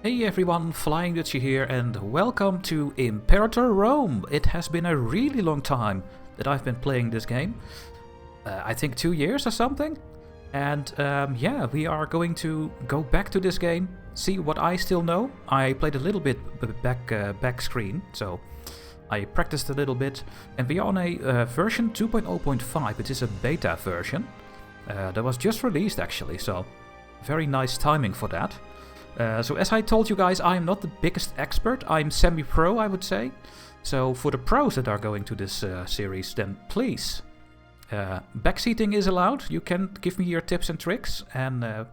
Hey everyone, FlyingDutchy here and welcome to Imperator Rome. It has been a really long time that I've been playing this game. I think 2 years or something. And yeah, we are going to go back to this game, see what I still know. I played a little bit back screen, so I practiced a little bit. And we are on a version 2.0.5, it is a beta version. That was just released actually, so very nice timing for that. So as I told you guys, I am not the biggest expert. I'm semi-pro, I would say. So for the pros that are going to this series, then please, backseating is allowed. You can give me your tips and tricks. And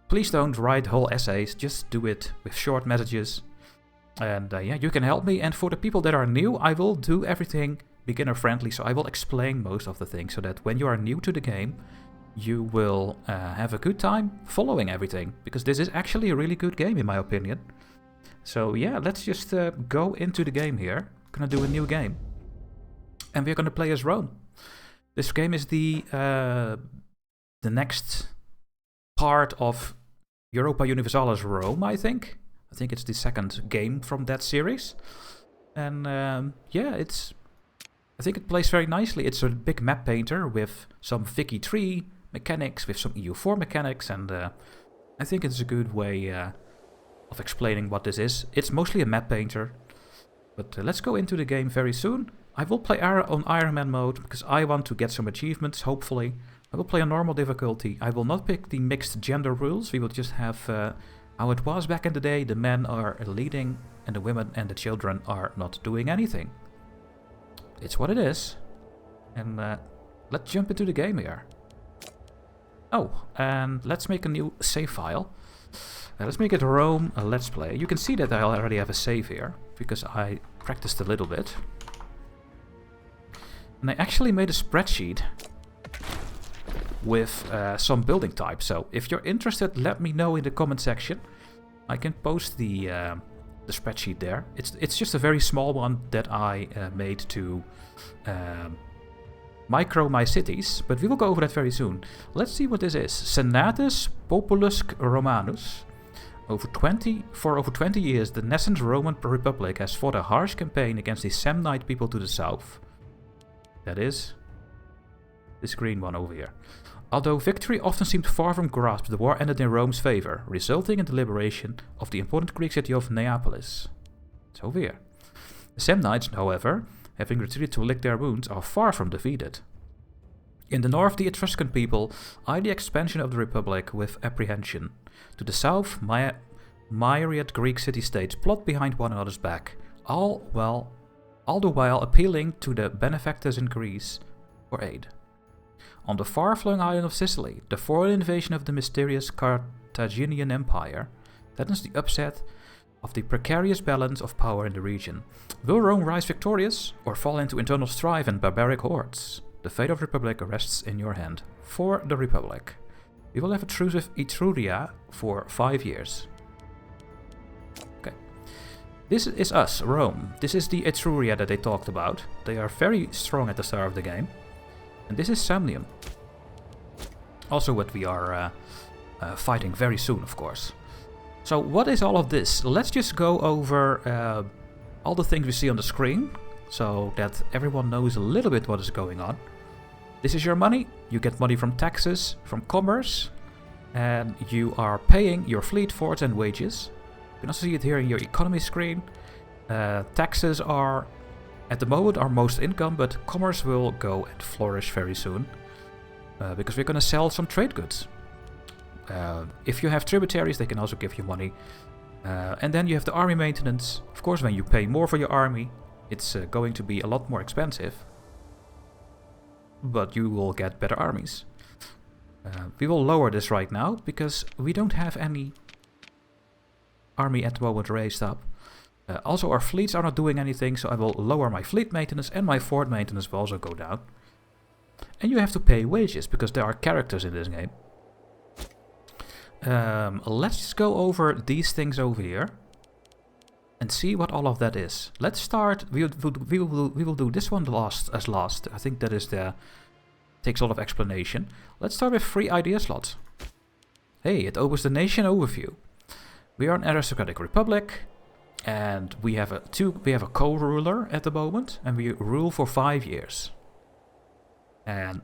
please don't write whole essays. Just do it with short messages. And yeah, you can help me. And for the people that are new, I will do everything beginner-friendly. So I will explain most of the things so that when you are new to the game, you will have a good time following everything, because this is actually a really good game in my opinion. So yeah, let's just go into the game here. Gonna do a new game, and we're gonna play as Rome. This game is the next part of Europa Universalis Rome, I think. I think it's the second game from that series, and yeah, I think it plays very nicely. It's a big map painter with some Vicky 3 mechanics, with some EU4 mechanics, and I think it's a good way of explaining what this is. It's mostly a map painter, but let's go into the game very soon. I will play on Iron Man mode, because I want to get some achievements, hopefully. I will play on normal difficulty. I will not pick the mixed gender rules. We will just have how it was back in the day. The men are leading, and the women and the children are not doing anything. It's what it is. And let's jump into the game here. Oh, and let's make a new save file. Let's make it Rome Let's Play. You can see that I already have a save here, because I practiced a little bit. And I actually made a spreadsheet with some building types. So if you're interested, let me know in the comment section. I can post the spreadsheet there. It's just a very small one that I made to micro my cities, but we will go over that very soon. Let's see what this is. Senatus Populusque Romanus. For over 20 years, the nascent Roman Republic has fought a harsh campaign against the Samnite people to the south. That is this green one over here. Although victory often seemed far from grasp, the war ended in Rome's favor, resulting in the liberation of the important Greek city of Neapolis. It's over here. The Samnites, however, having retreated to lick their wounds, are far from defeated. In the north, the Etruscan people eye the expansion of the Republic with apprehension. To the south, myriad Greek city-states plot behind one another's back, all the while appealing to the benefactors in Greece for aid. On the far-flung island of Sicily, the foreign invasion of the mysterious Carthaginian Empire threatens the upset of the precarious balance of power in the region. Will Rome rise victorious, or fall into internal strife and barbaric hordes? The fate of the Republic rests in your hand. For the Republic. We will have a truce with Etruria for 5 years. Okay. This is us, Rome. This is the Etruria that they talked about. They are very strong at the start of the game. And this is Samnium. Also what we are fighting very soon, of course. So what is all of this? Let's just go over all the things we see on the screen, so that everyone knows a little bit what is going on. This is your money. You get money from taxes, from commerce, and you are paying your fleet, forts, and wages. You can also see it here in your economy screen. Taxes are, at the moment, our most income, but commerce will go and flourish very soon, because we're going to sell some trade goods. If you have tributaries, they can also give you money. And then you have the army maintenance. Of course, when you pay more for your army, it's going to be a lot more expensive. But you will get better armies. We will lower this right now, because we don't have any army at the moment raised up. Also, our fleets are not doing anything, so I will lower my fleet maintenance, and my fort maintenance will also go down. And you have to pay wages, because there are characters in this game. Let's just go over these things over here and see what all of that is. Let's start. We will do this one last. I think that is takes a lot of explanation. Let's start with free idea slots. Hey, it opens the nation overview. We are an aristocratic republic, and we have a co-ruler at the moment, and we rule for 5 years. And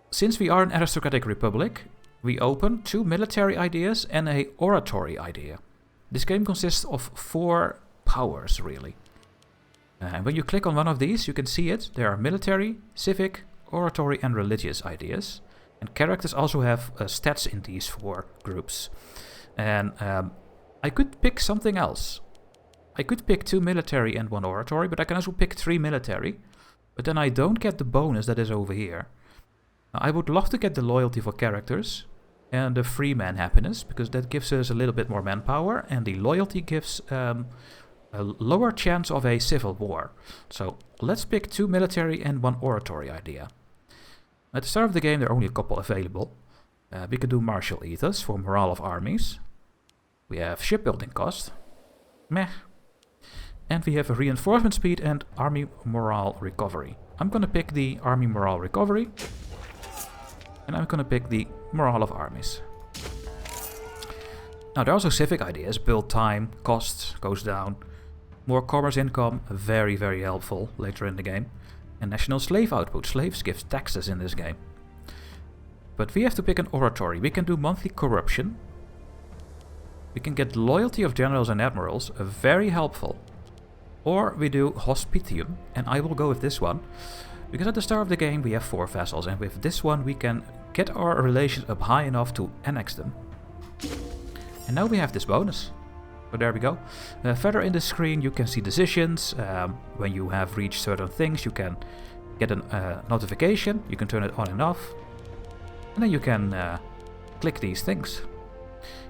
since we are an aristocratic republic, we open 2 military ideas and a oratory idea. This game consists of 4 powers, really. And when you click on one of these, you can see it. There are military, civic, oratory, and religious ideas. And characters also have stats in these 4 groups. And I could pick something else. I could pick 2 military and 1 oratory, but I can also pick 3 military. But then I don't get the bonus that is over here. Now, I would love to get the loyalty for characters and the free man happiness, because that gives us a little bit more manpower, and the loyalty gives a lower chance of a civil war. So let's pick 2 military and 1 oratory idea. At the start of the game there are only a couple available. We can do martial ethos for morale of armies. We have shipbuilding cost. Meh. And we have a reinforcement speed and army morale recovery. I'm gonna pick the army morale recovery. And I'm gonna pick the morale of armies. Now there are also civic ideas. Build time, cost goes down. More commerce income, very, very helpful later in the game. And national slave output. Slaves give taxes in this game. But we have to pick an oratory. We can do monthly corruption. We can get loyalty of generals and admirals, very helpful. Or we do hospitium, and I will go with this one. Because at the start of the game we have 4 vassals, and with this one we can get our relations up high enough to annex them. And now we have this bonus. So there we go. Further in the screen you can see decisions. When you have reached certain things you can get a notification. You can turn it on and off. And then you can click these things.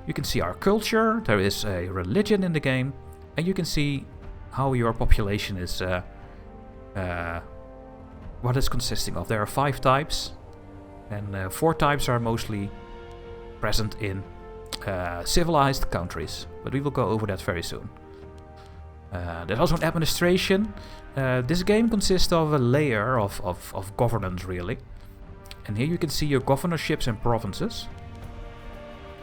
You can see our culture. There is a religion in the game. And you can see how your population is... what it's consisting of. There are 5 types. And 4 types are mostly present in civilized countries, but we will go over that very soon. There's also an administration. This game consists of a layer of governance, really. And here you can see your governorships and provinces.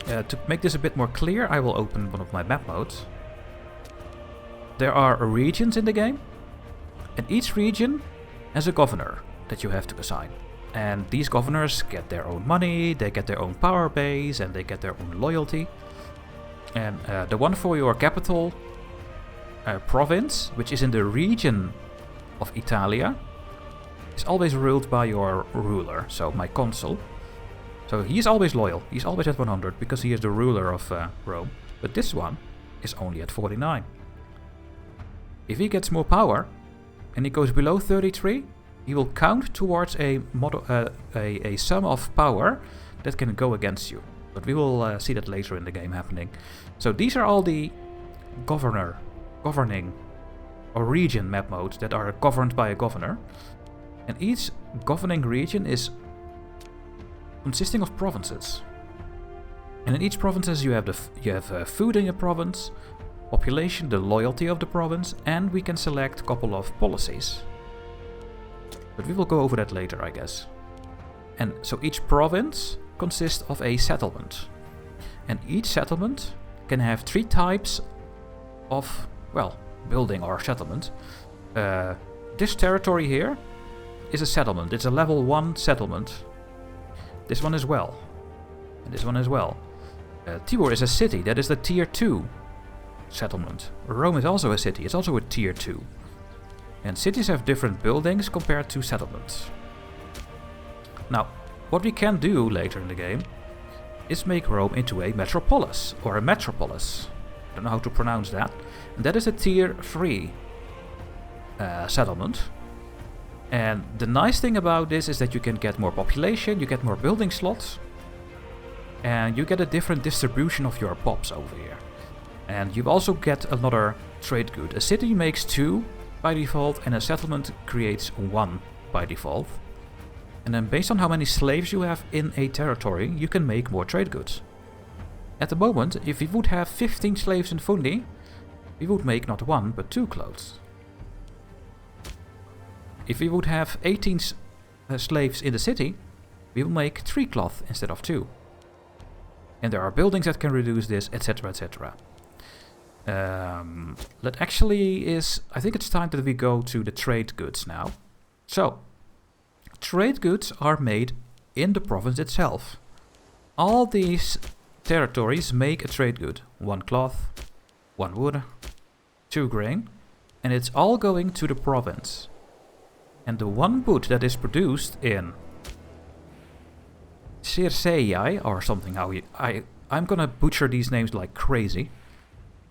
To make this a bit more clear, I will open one of my map modes. There are regions in the game, and each region has a governor that you have to assign. And these governors get their own money, they get their own power base, and they get their own loyalty. And the one for your capital province, which is in the region of Italia, is always ruled by your ruler, so my consul. So he is always loyal, he's always at 100, because he is the ruler of Rome. But this one is only at 49. If he gets more power, and he goes below 33, he will count towards a sum of power that can go against you. But we will see that later in the game happening. So these are all the governing or region map modes that are governed by a governor. And each governing region is consisting of provinces. And in each provinces you have food in your province, population, the loyalty of the province, and we can select a couple of policies. But we will go over that later, I guess. And so each province consists of a settlement. And each settlement can have 3 types of, well, building or settlement. This territory here is a settlement. It's a level 1 settlement. This one as well. And this one as well. Tibur is a city. That is the tier 2 settlement. Rome is also a city. It's also a tier 2. And cities have different buildings compared to settlements. Now, what we can do later in the game is make Rome into a metropolis, or a metropolis. I don't know how to pronounce that. And that is a tier 3 settlement. And the nice thing about this is that you can get more population, you get more building slots, and you get a different distribution of your pops over here. And you also get another trade good. A city makes 2 by default, and a settlement creates 1 by default. And then based on how many slaves you have in a territory, you can make more trade goods. At the moment, if we would have 15 slaves in Fundi, we would make not 1 but 2 clothes. If we would have 18 slaves in the city, we will make 3 cloth instead of 2. And there are buildings that can reduce this, etc, etc. That actually is... I think it's time that we go to the trade goods now. So, trade goods are made in the province itself. All these territories make a trade good. 1 cloth, 1 wood, 2 grain, and it's all going to the province. And the 1 wood that is produced in Circei or something, I'm gonna butcher these names like crazy.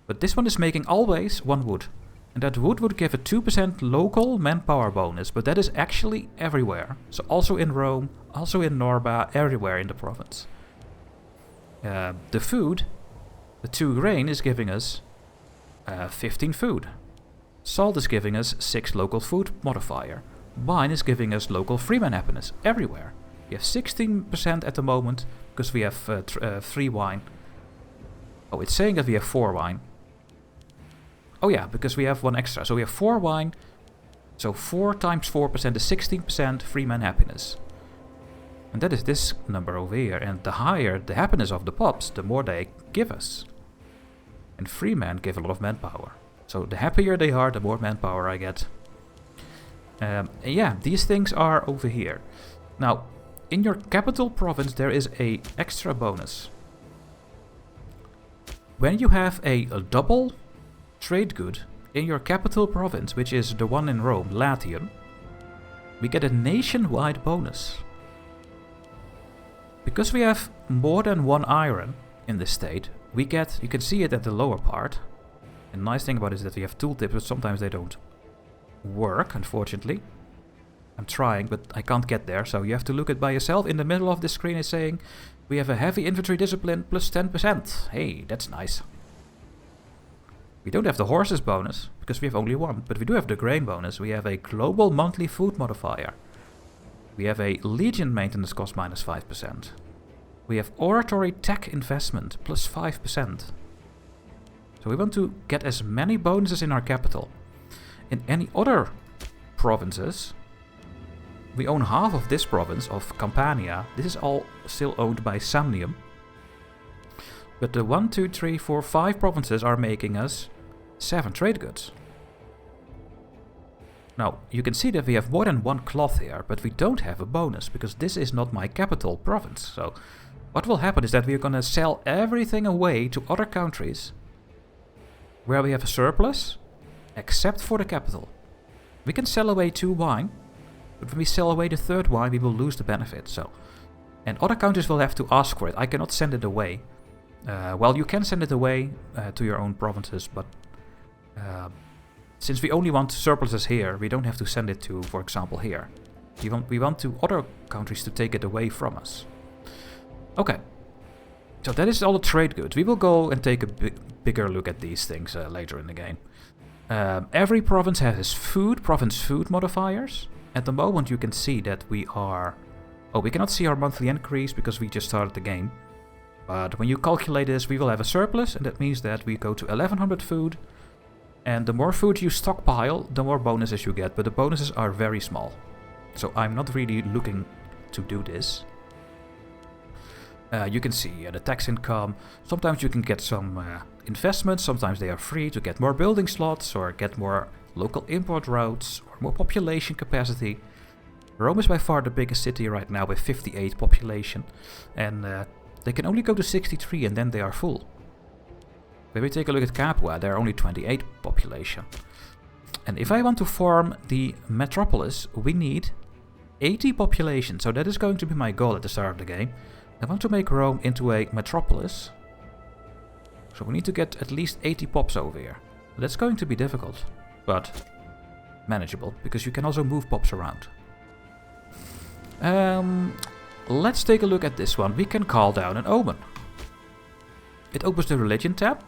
But this one is making always 1 wood. And that wood would give a 2% local manpower bonus, but that is actually everywhere. So also in Rome, also in Norba, everywhere in the province. The food, the 2 grain is giving us 15 food. Salt is giving us 6 local food modifier. Wine is giving us local freeman happiness everywhere. We have 16% at the moment because we have 3 wine. Oh, it's saying that we have 4 wine. Oh yeah, because we have 1 extra. So we have 4 wine. So 4 times 4% is 16% freeman happiness. And that is this number over here. And the higher the happiness of the pups, the more they give us. And freemen give a lot of manpower. So the happier they are, the more manpower I get. Yeah, these things are over here. Now, in your capital province, there is a extra bonus. When you have a double trade good in your capital province, which is the one in Rome, Latium, we get a nationwide bonus. Because we have more than 1 iron in this state, we get, you can see it at the lower part. The nice thing about it is that we have tooltips, but sometimes they don't work, unfortunately. I'm trying, but I can't get there, so you have to look at by yourself. In the middle of the screen is saying, we have a heavy infantry discipline plus 10%. Hey, that's nice. We don't have the horses bonus, because we have only 1, but we do have the grain bonus. We have a global monthly food modifier. We have a legion maintenance cost minus 5%. We have oratory tech investment plus 5%. So we want to get as many bonuses in our capital. In any other provinces, we own half of this province of Campania. This is all still owned by Samnium. But the 1, 2, 3, 4, 5 provinces are making us 7 trade goods. Now, you can see that we have more than 1 cloth here, but we don't have a bonus, because this is not my capital province. So, what will happen is that we're gonna sell everything away to other countries where we have a surplus, except for the capital. We can sell away 2 wine, but when we sell away the 3rd wine, we will lose the benefit. So, and other countries will have to ask for it. I cannot send it away. Well, you can send it away to your own provinces, but since we only want surpluses here, we don't have to send it to, for example, here. We want to other countries to take it away from us. Okay, so that is all the trade goods. We will go and take a bigger look at these things later in the game. Every province has its province food modifiers. At the moment you can see that we are... Oh, we cannot see our monthly increase because we just started the game. But when you calculate this, we will have a surplus, and that means that we go to 1100 food. And the more food you stockpile, the more bonuses you get, but the bonuses are very small. So I'm not really looking to do this. You can see the tax income. Sometimes you can get some investments, sometimes they are free to get more building slots or get more local import routes or more population capacity. Rome is by far the biggest city right now with 58 population, and they can only go to 63 and then they are full. When we take a look at Capua, there are only 28 population. And if I want to form the metropolis, we need 80 population. So that is going to be my goal at the start of the game. I want to make Rome into a metropolis. So we need to get at least 80 pops over here. That's going to be difficult, but manageable, because you can also move pops around. Let's take a look at this one. We can call down an omen. It opens the religion tab.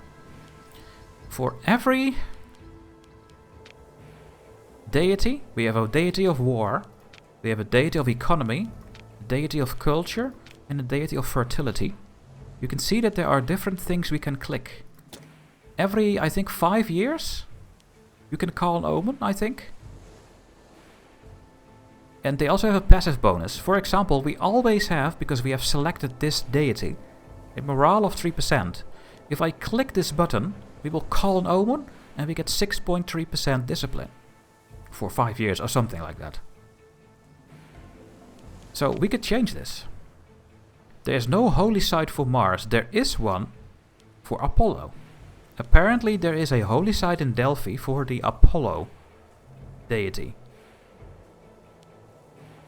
For every deity, we have a deity of war, we have a deity of economy, a deity of culture, and a deity of fertility. You can see that there are different things we can click. Every, I think, 5 years, you can call an omen, I think. And they also have a passive bonus. For example, we always have, because we have selected this deity, a morale of 3%. If I click this button, we will call an omen, and we get 6.3% discipline. For 5 years or something like that. So we could change this. There's no holy site for Mars. There is one for Apollo. Apparently there is a holy site in Delphi for the Apollo deity.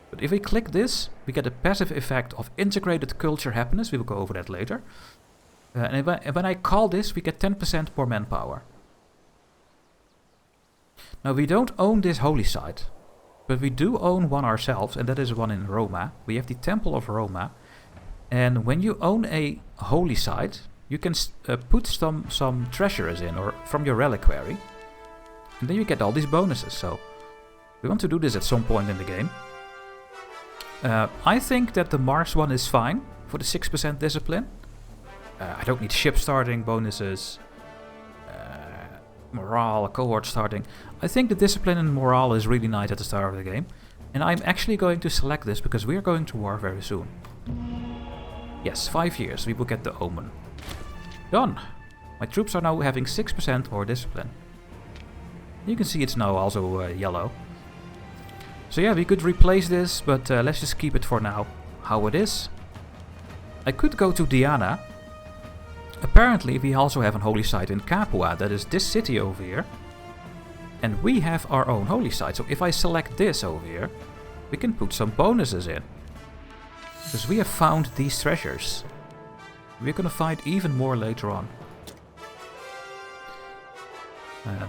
But if we click this, we get a passive effect of integrated culture happiness. We will go over that later. And when I call this, we get 10% more manpower. Now we don't own this holy site, but we do own one ourselves, and that is one in Roma. We have the Temple of Roma, and when you own a holy site, you can put some treasures in, or from your reliquary, and then you get all these bonuses. So we want to do this at some point in the game. I think that the Mars one is fine for the 6% discipline. I don't need ship starting bonuses. Morale, cohort starting. I think the discipline and morale is really nice at the start of the game. And I'm actually going to select this because we are going to war very soon. Yes, 5 years. We will get the omen. Done. My troops are now having 6% more discipline. You can see it's now also yellow. So yeah, we could replace this, but let's just keep it for now how it is. I could go to Diana. Apparently we also have a holy site in Capua, that is this city over here. And we have our own holy site, so if I select this over here, we can put some bonuses in. Because we have found these treasures. We're gonna find even more later on.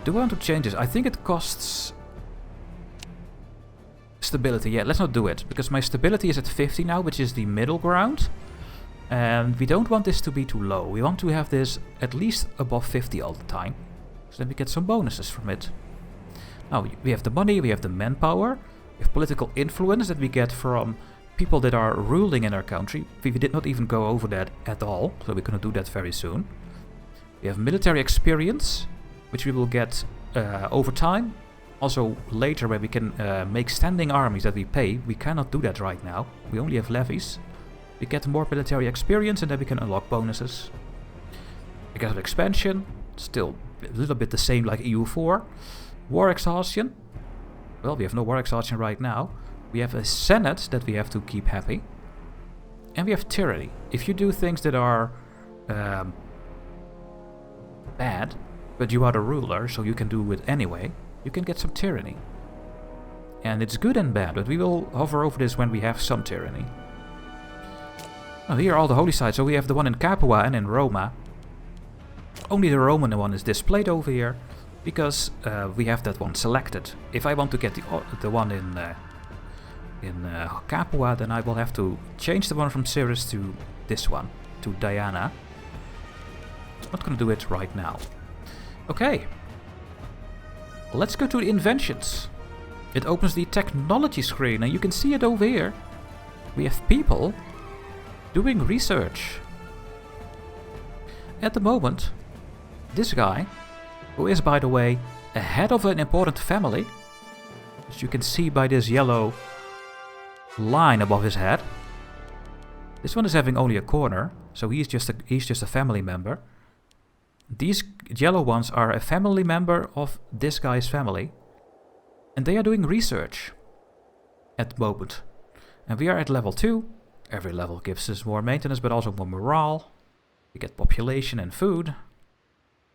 Do I want to change this? I think it costs stability. Yeah, let's not do it, because my stability is at 50 now, which is the middle ground. And we don't want this to be too low. We want to have this at least above 50 all the time. So then we get some bonuses from it. Now, we have the money, we have the manpower. We have political influence that we get from people that are ruling in our country. We did not even go over that at all. So we're going to do that very soon. We have military experience, which we will get over time. Also later when we can make standing armies that we pay. We cannot do that right now. We only have levies. We get more military experience and then we can unlock bonuses. Because of expansion, still a little bit the same like EU4. War exhaustion. Well, we have no war exhaustion right now. We have a senate that we have to keep happy. And we have tyranny. If you do things that are bad, but you are the ruler, so you can do it anyway, you can get some tyranny. And it's good and bad, but we will hover over this when we have some tyranny. Now here are all the holy sites. So we have the one in Capua and in Roma. Only the Roman one is displayed over here, because we have that one selected. If I want to get the one in Capua, then I will have to change the one from Ceres to this one, to Diana. I'm not going to do it right now. Okay. Let's go to the inventions. It opens the technology screen, and you can see it over here. We have people doing research. At the moment, this guy, who is by the way a head of an important family, as you can see by this yellow line above his head. This one is having only a corner, so he's just a family member. These yellow ones are a family member of this guy's family, and they are doing research at the moment. And we are at level 2. Every level gives us more maintenance, but also more morale. We get population and food,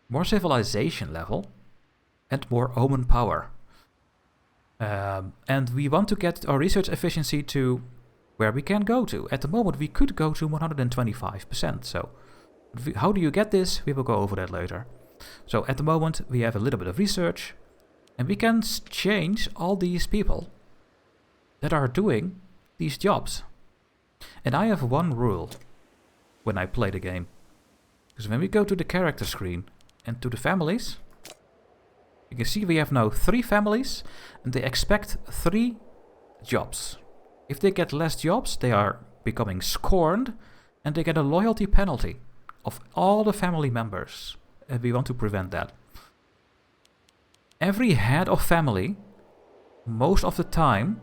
more civilization level, and more omen power. And we want to get our research efficiency to where we can go to. At the moment, we could go to 125%. So how do you get this? We will go over that later. So at the moment, we have a little bit of research, and we can change all these people that are doing these jobs. And I have one rule when I play the game. Because when we go to the character screen and to the families, you can see we have now 3 families, and they expect 3 jobs. If they get less jobs, they are becoming scorned, and they get a loyalty penalty of all the family members. And we want to prevent that. Every head of family, most of the time,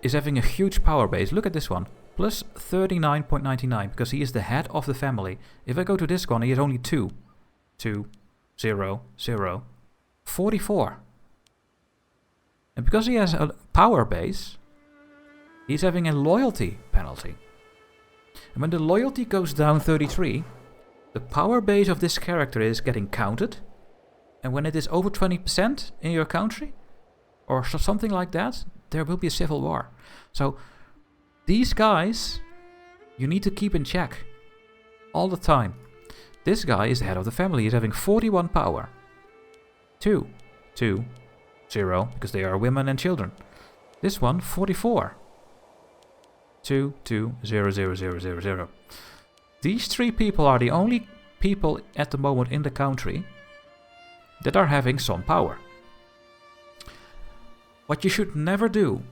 is having a huge power base. Look at this one. Plus 39.99, because he is the head of the family. If I go to this one, he has only 2. 2, 0, 0, 44. And because he has a power base, he's having a loyalty penalty. And when the loyalty goes down 33, the power base of this character is getting counted. And when it is over 20% in your country, or something like that, there will be a civil war. So these guys, you need to keep in check all the time. This guy is the head of the family. He's having 41 power. 2, 2, 0, because they are women and children. This one, 44. 2, 2, 0, 0, 0, 0, 0. These three people are the only people at the moment in the country that are having some power. What you should never do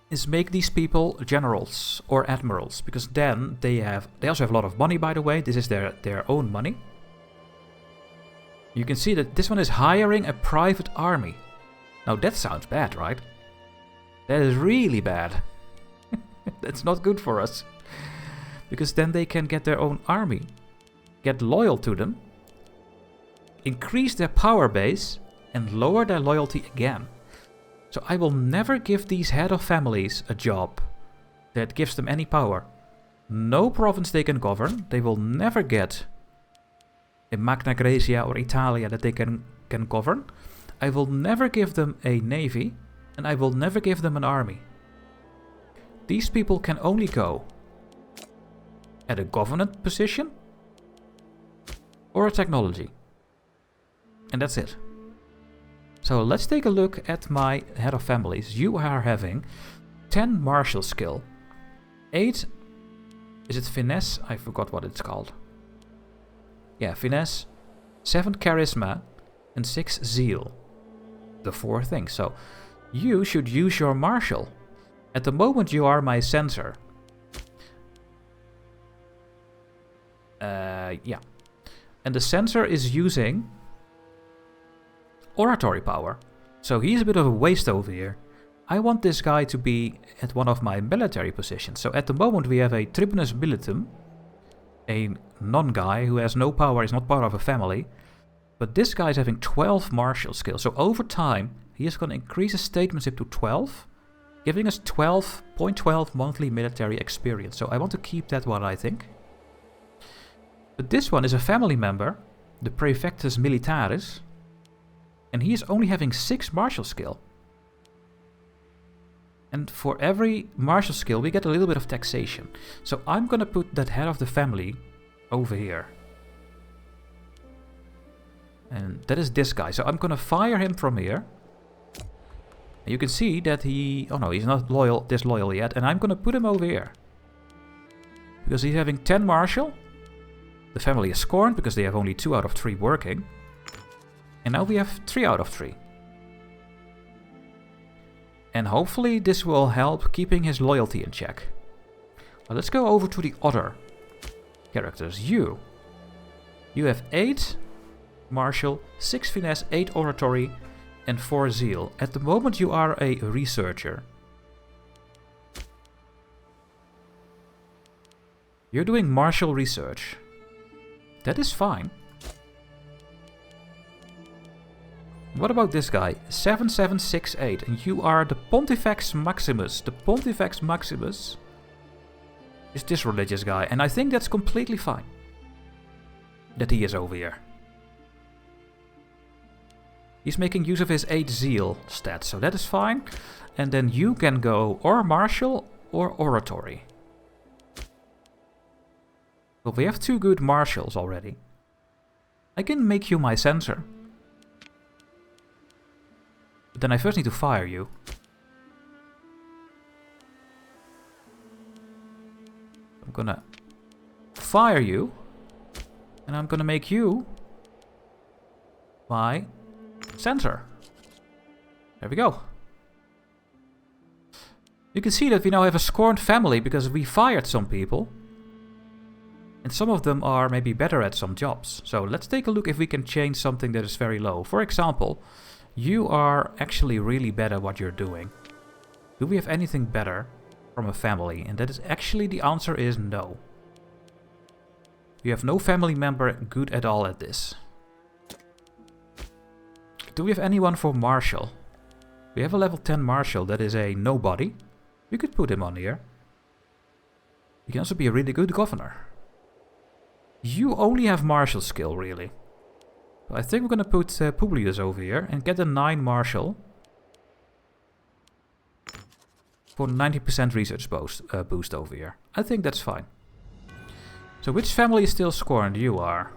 is make these people generals or admirals, because then they also have a lot of money, by the way. This is their own money. You can see that this one is hiring a private army. Now that sounds bad, right? That is really bad. That's not good for us. Because then they can get their own army, get loyal to them, increase their power base, and lower their loyalty again. So I will never give these head of families a job that gives them any power. No province they can govern. They will never get a Magna Graecia or Italia that they can govern. I will never give them a navy, and I will never give them an army. These people can only go at a government position or a technology. And that's it. So let's take a look at my head of families. You are having 10 martial skill, 8, is it finesse? I forgot what it's called. Yeah, finesse, 7 charisma, and 6 zeal. The 4 things. So you should use your martial. At the moment you are my censor. Yeah. And the censor is using oratory power. So he's a bit of a waste over here. I want this guy to be at one of my military positions. So at the moment we have a Tribunus Militum, a non-guy who has no power, is not part of a family. But this guy is having 12 martial skills. So over time he is going to increase his statesmanship to 12, giving us 12.12 monthly military experience. So I want to keep that one, I think. But this one is a family member, the Praefectus Militaris, and he is only having 6 martial skill. And for every martial skill we get a little bit of taxation. So I'm gonna put that head of the family over here. And that is this guy. So I'm gonna fire him from here. And you can see that oh no, he's not disloyal yet. And I'm gonna put him over here. Because he's having 10 martial. The family is scorned because they have only 2 out of 3 working. And now we have 3 out of 3. And hopefully this will help keeping his loyalty in check. But let's go over to the other characters. You have 8 martial, 6 finesse, 8 oratory, and 4 zeal. At the moment you are a researcher. You're doing martial research. That is fine. What about this guy? 7768, and you are the Pontifex Maximus. The Pontifex Maximus is this religious guy, and I think that's completely fine that he is over here. He's making use of his 8 zeal stats, so that is fine. And then you can go or martial or oratory. Well, we have 2 good martials already. I can make you my censor. But then I first need to fire you. I'm gonna fire you. And I'm gonna make you my censor. There we go. You can see that we now have a scorned family because we fired some people. And some of them are maybe better at some jobs. So let's take a look if we can change something that is very low. For example, you are actually really bad at what you're doing. Do we have anything better from a family? And that is actually, the answer is no. You have no family member good at all at this. Do we have anyone for Marshal? We have a level 10 Marshal that is a nobody. We could put him on here. He can also be a really good governor. You only have Marshal skill, really. So I think we're gonna put Publius over here and get a 9 Marshal. For 90% research boost over here. I think that's fine. So which family is still scorned? You are.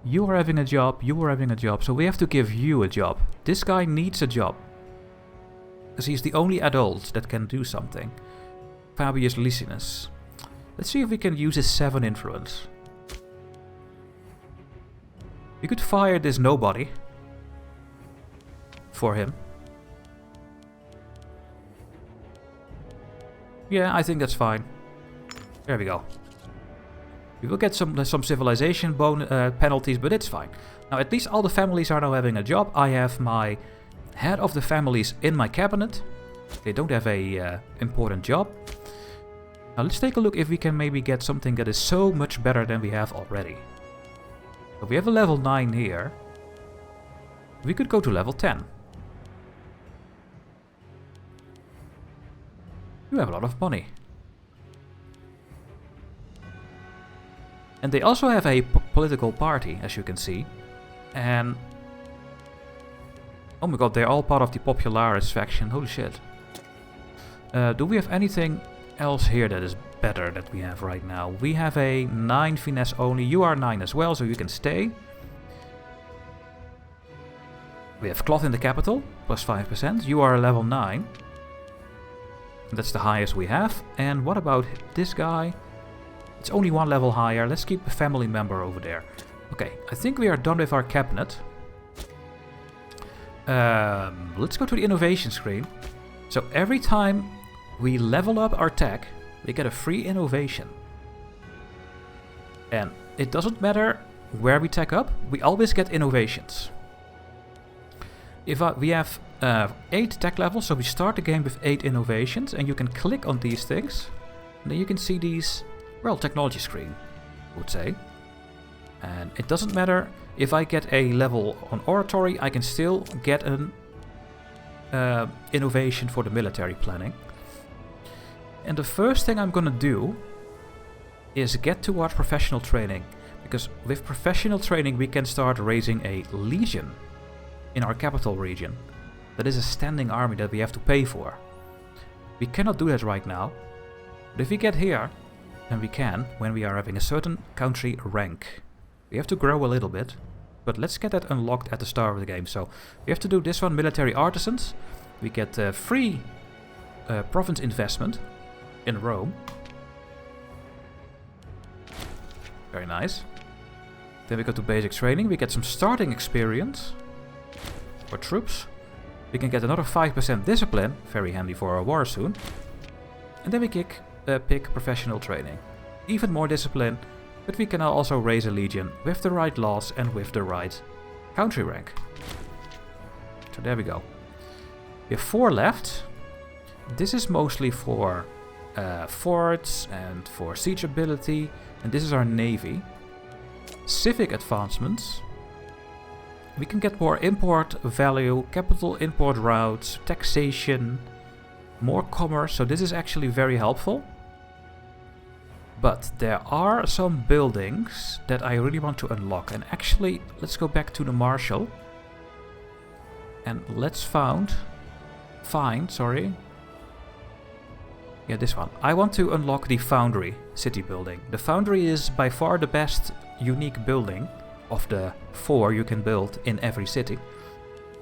You are having a job, you are having a job, so we have to give you a job. This guy needs a job. Because he's the only adult that can do something. Fabius Licinus. Let's see if we can use his 7 influence. We could fire this nobody. For him. Yeah, I think that's fine. There we go. We will get some civilization penalties, but it's fine. Now, at least all the families are now having a job. I have my head of the families in my cabinet. They don't have a important job. Now, let's take a look if we can maybe get something that is so much better than we have already. So we have a level 9 here. We could go to level 10. You have a lot of money. And they also have a political party, as you can see. And... oh my god, they're all part of the Popularis faction. Holy shit. Do we have anything else here that is better that we have right now? We have a 9 finesse only. You are 9 as well, so you can stay. We have cloth in the capital, plus 5%. You are level 9. That's the highest we have. And what about this guy? It's only 1 level higher. Let's keep a family member over there. Okay, I think we are done with our cabinet. Let's go to the innovation screen. So every time we level up our tech, we get a free innovation. And it doesn't matter where we tech up, we always get innovations. We have 8 tech levels, so we start the game with 8 innovations, and you can click on these things, and then you can see these, well, technology screen, I would say. And it doesn't matter if I get a level on oratory, I can still get an innovation for the military planning. And the first thing I'm gonna do is get towards professional training, because with professional training we can start raising a legion in our capital region. That is a standing army that we have to pay for. We cannot do that right now, but if we get here, then we can when we are having a certain country rank. We have to grow a little bit, but let's get that unlocked at the start of the game. So we have to do this one, military artisans. We get free province investment in Rome. Very nice. Then we go to basic training. We get some starting experience for troops. We can get another 5% discipline, very handy for our war soon. And then we pick professional training. Even more discipline, but we can now also raise a legion with the right laws and with the right country rank. So there we go. We have 4 left. This is mostly for forts and for siege ability, and this is our navy. Civic advancements. We can get more import value, capital import routes, taxation, more commerce, so this is actually very helpful. But there are some buildings that I really want to unlock, and actually let's go back to the Marshal and let's find, yeah, this one. I want to unlock the Foundry city building. The Foundry is by far the best unique building of the 4 you can build in every city.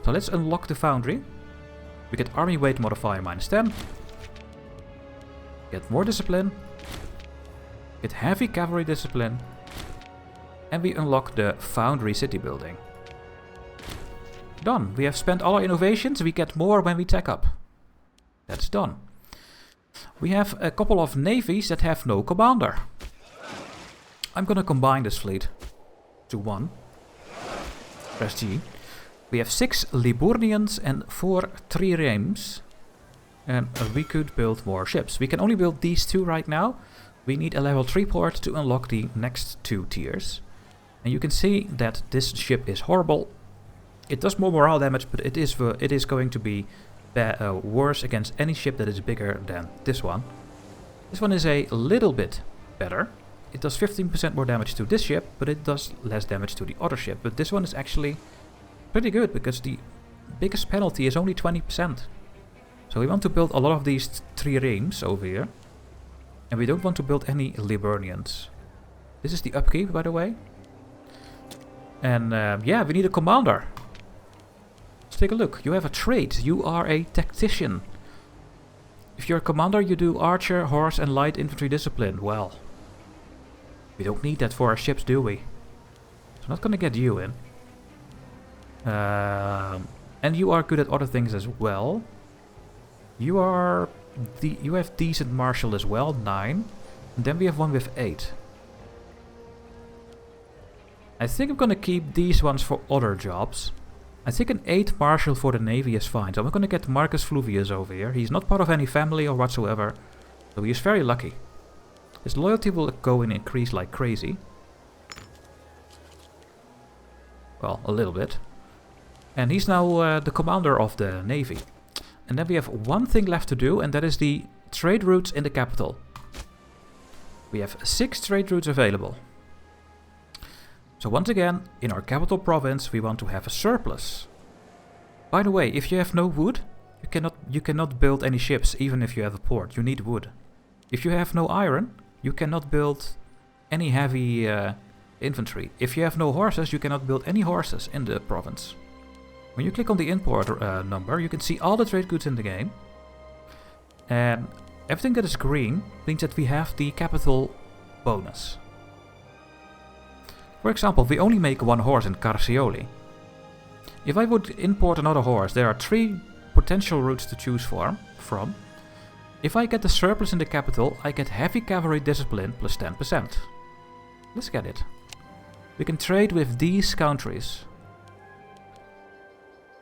So let's unlock the Foundry. We get army weight modifier -10. Get more discipline. Get heavy cavalry discipline. And we unlock the Foundry city building. Done. We have spent all our innovations. We get more when we tech up. That's done. We have a couple of navies that have no commander. I'm gonna combine this fleet to 1. Press G. We have 6 Liburnians and 4 triremes. And we could build more ships. We can only build these 2 right now. We need a level 3 port to unlock the next 2 tiers. And you can see that this ship is horrible. It does more morale damage, but it is going to be worse against any ship that is bigger than this one. This one is a little bit better. It does 15% more damage to this ship, but it does less damage to the other ship. But this one is actually pretty good, because the biggest penalty is only 20%. So we want to build a lot of these triremes over here. And we don't want to build any Liburnians. This is the upkeep, by the way. And yeah, we need a commander. Let's take a look. You have a trait. You are a tactician. If you're a commander, you do archer, horse, and light infantry discipline. Well, we don't need that for our ships, do we? So I'm not gonna get you in. And you are good at other things as well. You have decent martial as well, 9. And then we have one with 8. I think I'm gonna keep these ones for other jobs. I think an 8 martial for the navy is fine. So I'm gonna get Marcus Fluvius over here. He's not part of any family or whatsoever. So he is very lucky. His loyalty will go and increase like crazy. Well, a little bit. And he's now the commander of the navy. And then we have one thing left to do, and that is the trade routes in the capital. We have 6 trade routes available. So once again, in our capital province, we want to have a surplus. By the way, if you have no wood, you cannot build any ships, even if you have a port. You need wood. If you have no iron, you cannot build any heavy infantry. If you have no horses, you cannot build any horses in the province. When you click on the import number, you can see all the trade goods in the game. And everything that is green means that we have the capital bonus. For example, we only make 1 horse in Carcioli. If I would import another horse, there are 3 potential routes to choose from. If I get the surplus in the capital, I get heavy cavalry discipline plus 10%. Let's get it. We can trade with these countries.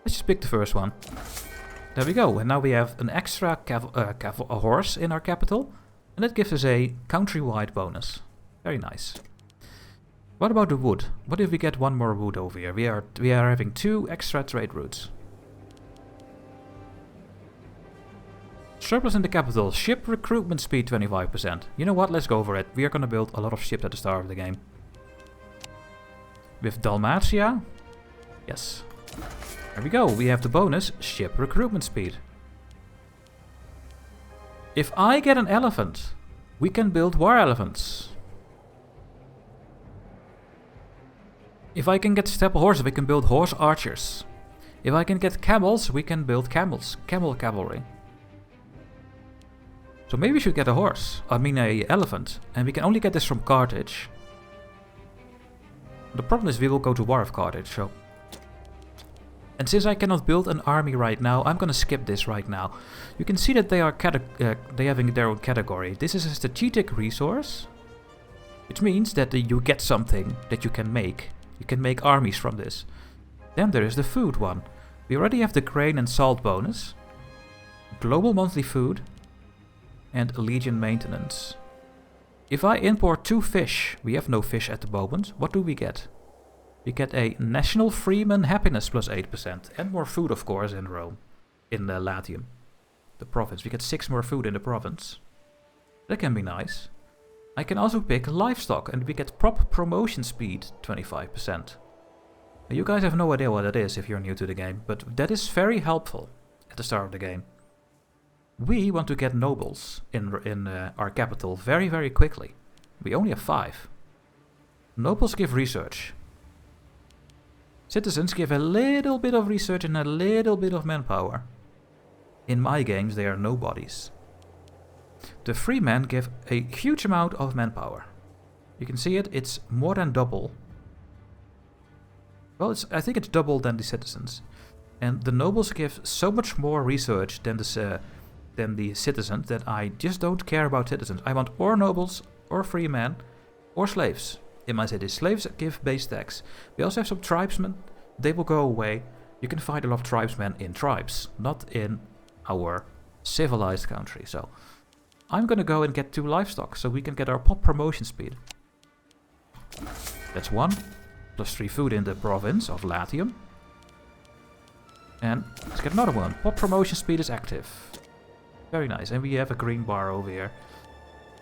Let's just pick the first one. There we go, and now we have an extra horse in our capital, and that gives us a countrywide bonus. Very nice. What about the wood? What if we get 1 more wood over here? We are having 2 extra trade routes. Surplus in the capital. Ship recruitment speed 25%. You know what? Let's go for it. We are going to build a lot of ships at the start of the game. With Dalmatia? Yes. There we go. We have the bonus ship recruitment speed. If I get an elephant, we can build war elephants. If I can get steppe horses, we can build horse archers. If I can get camels, we can build camels. Camel cavalry. So maybe we should get a horse. I mean a elephant. And we can only get this from Carthage. The problem is we will go to war with Carthage, so... And since I cannot build an army right now, I'm gonna skip this right now. You can see that they are having their own category. This is a strategic resource. Which means that you get something that you can make. You can make armies from this. Then there is the food one. We already have the grain and salt bonus. Global monthly food. And legion maintenance. If I import 2 fish, we have no fish at the moment, what do we get? We get a national freeman happiness plus 8%. And more food, of course, in Rome. In Latium. The province. We get 6 more food in the province. That can be nice. I can also pick livestock and we get prop promotion speed 25%. You guys have no idea what that is if you're new to the game, but that is very helpful at the start of the game. We want to get nobles in our capital very, very quickly. We only have 5. Nobles give research. Citizens give a little bit of research and a little bit of manpower. In my games they are nobodies. The free men give a huge amount of manpower. You can see it, it's more than double. Well, I think it's double than the citizens. And the nobles give so much more research than the citizens that I just don't care about citizens. I want or nobles, or free men, or slaves in my city. Slaves give base tax. We also have some tribesmen. They will go away. You can find a lot of tribesmen in tribes, not in our civilized country. So I'm gonna go and get 2 livestock so we can get our pop promotion speed. That's 1. Plus 3 food in the province of Latium. And let's get another one. Pop promotion speed is active. Very nice. And we have a green bar over here.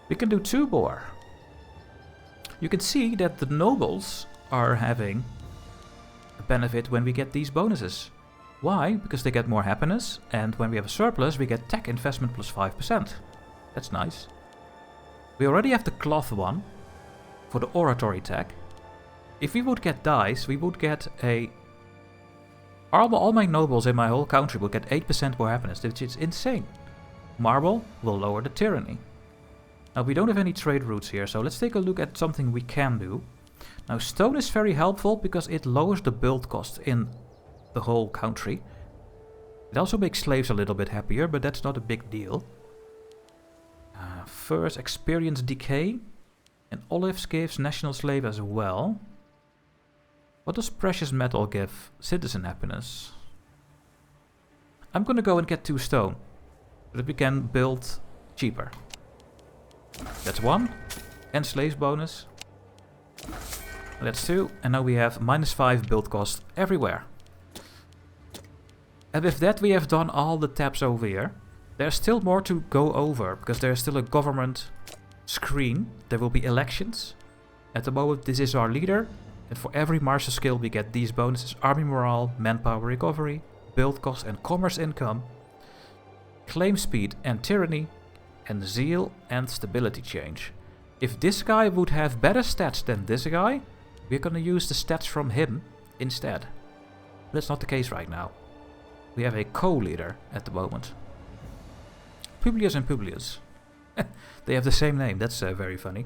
We can do 2 more. You can see that the nobles are having a benefit when we get these bonuses. Why? Because they get more happiness, and when we have a surplus, we get tech investment plus 5%. That's nice. We already have the cloth one for the oratory tech. If we would get dice, we would get a... All my nobles in my whole country will get 8% more happiness, which is insane. Marble will lower the tyranny. Now, we don't have any trade routes here, so let's take a look at something we can do. Now, stone is very helpful because it lowers the build cost in the whole country. It also makes slaves a little bit happier, but that's not a big deal. First, experience decay. And olives gives national slave as well. What does precious metal give? Citizen happiness. I'm gonna go and get 2 stone, so that we can build cheaper. That's 1. And slaves bonus. That's 2. And now we have -5 build cost everywhere. And with that we have done all the tabs over here. There's still more to go over, because there's still a government screen. There will be elections. At the moment this is our leader. And for every martial skill we get these bonuses: army morale, manpower recovery, build cost and commerce income, claim speed and tyranny, and zeal and stability change. If this guy would have better stats than this guy, we're gonna use the stats from him instead. But that's not the case right now. We have a co-leader at the moment. Publius and Publius. They have the same name, that's very funny.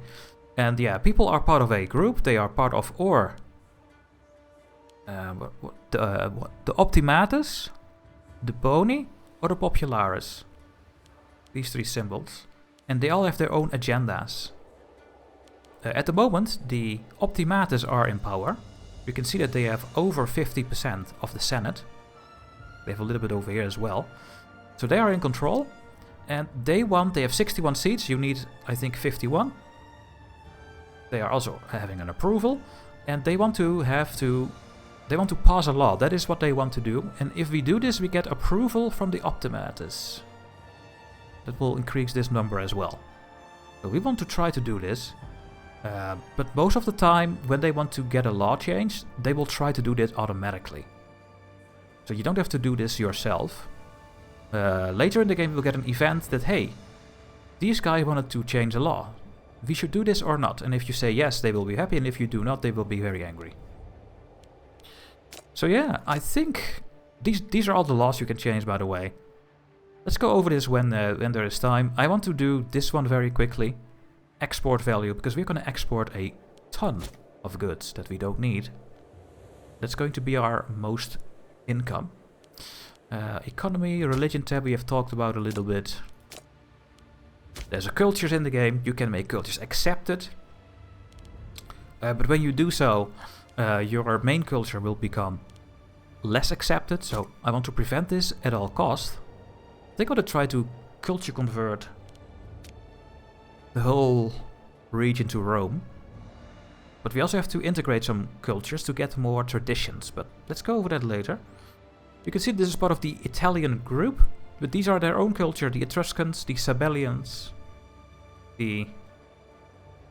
And yeah, people are part of a group. They are part of the Optimatus, the Boni, or the Popularis. These 3 symbols. And they all have their own agendas. At the moment, the Optimatus are in power. You can see that they have over 50% of the Senate. They have a little bit over here as well. So they are in control. And they have 61 seats. You need, I think, 51. They are also having an approval. And they want to pass a law. That is what they want to do. And if we do this, we get approval from the Optimatus. That will increase this number as well. So we want to try to do this. But most of the time, when they want to get a law changed, they will try to do this automatically. So you don't have to do this yourself. Later in the game, we'll get an event that, hey, these guys wanted to change the law. We should do this or not. And if you say yes, they will be happy. And if you do not, they will be very angry. So yeah, I think these are all the laws you can change, by the way. Let's go over this when there is time. I want to do this one very quickly. Export value, because we're going to export a ton of goods that we don't need. That's going to be our most income. Economy, religion tab we have talked about a little bit. There's a cultures in the game. You can make cultures accepted. But when you do so, your main culture will become less accepted. So I want to prevent this at all costs. They're going to try to culture convert the whole region to Rome. But we also have to integrate some cultures to get more traditions. But let's go over that later. You can see this is part of the Italian group. But these are their own culture. The Etruscans, the Sabellians, the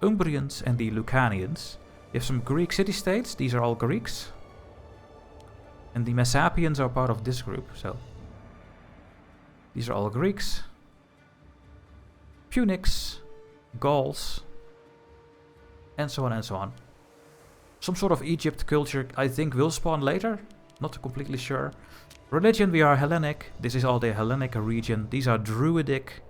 Umbrians and the Lucanians. You have some Greek city-states. These are all Greeks. And the Messapians are part of this group. So these are all Greeks. Punics, Gauls, and so on and so on. Some sort of Egypt culture, I think, will spawn later. Not completely sure. Religion, we are Hellenic. This is all the Hellenic region. These are Druidic.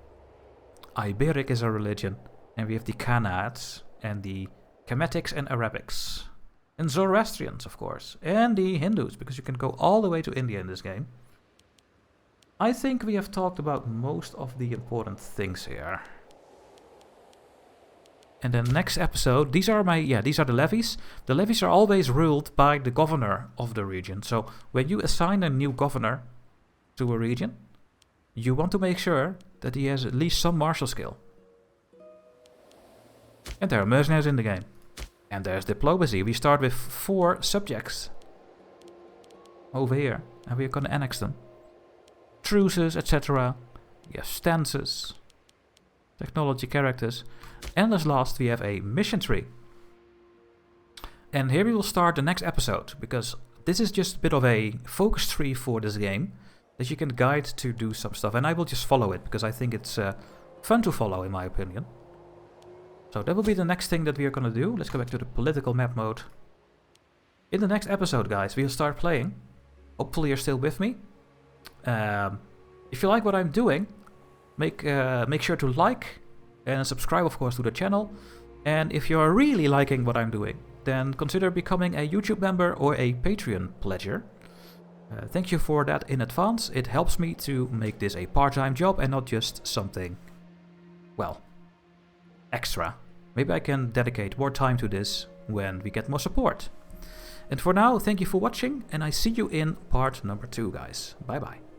Iberic is a religion. And we have the Kanaans and the Kemetics and Arabics. And Zoroastrians, of course. And the Hindus, because you can go all the way to India in this game. I think we have talked about most of the important things here. And then next episode, these are the levies. The levies are always ruled by the governor of the region. So when you assign a new governor to a region, you want to make sure that he has at least some martial skill. And there are mercenaries in the game. And there's diplomacy. We start with 4 subjects over here. and we're gonna annex them. Truces, etc. We have stances, technology characters, and as last we have a mission tree. And here we will start the next episode, because this is just a bit of a focus tree for this game that you can guide to do some stuff, and I will just follow it because I think it's fun to follow in my opinion. So that will be the next thing that we are gonna do. Let's go back to the political map mode. In the next episode, guys, we'll start playing. Hopefully you're still with me. If you like what I'm doing, make sure to like and subscribe, of course, to the channel. And if you're really liking what I'm doing, then consider becoming a YouTube member or a Patreon pledger. Thank you for that in advance. It helps me to make this a part-time job and not just something, well, extra. Maybe I can dedicate more time to this when we get more support. And for now, thank you for watching, and I see you in part number 2, guys. Bye bye.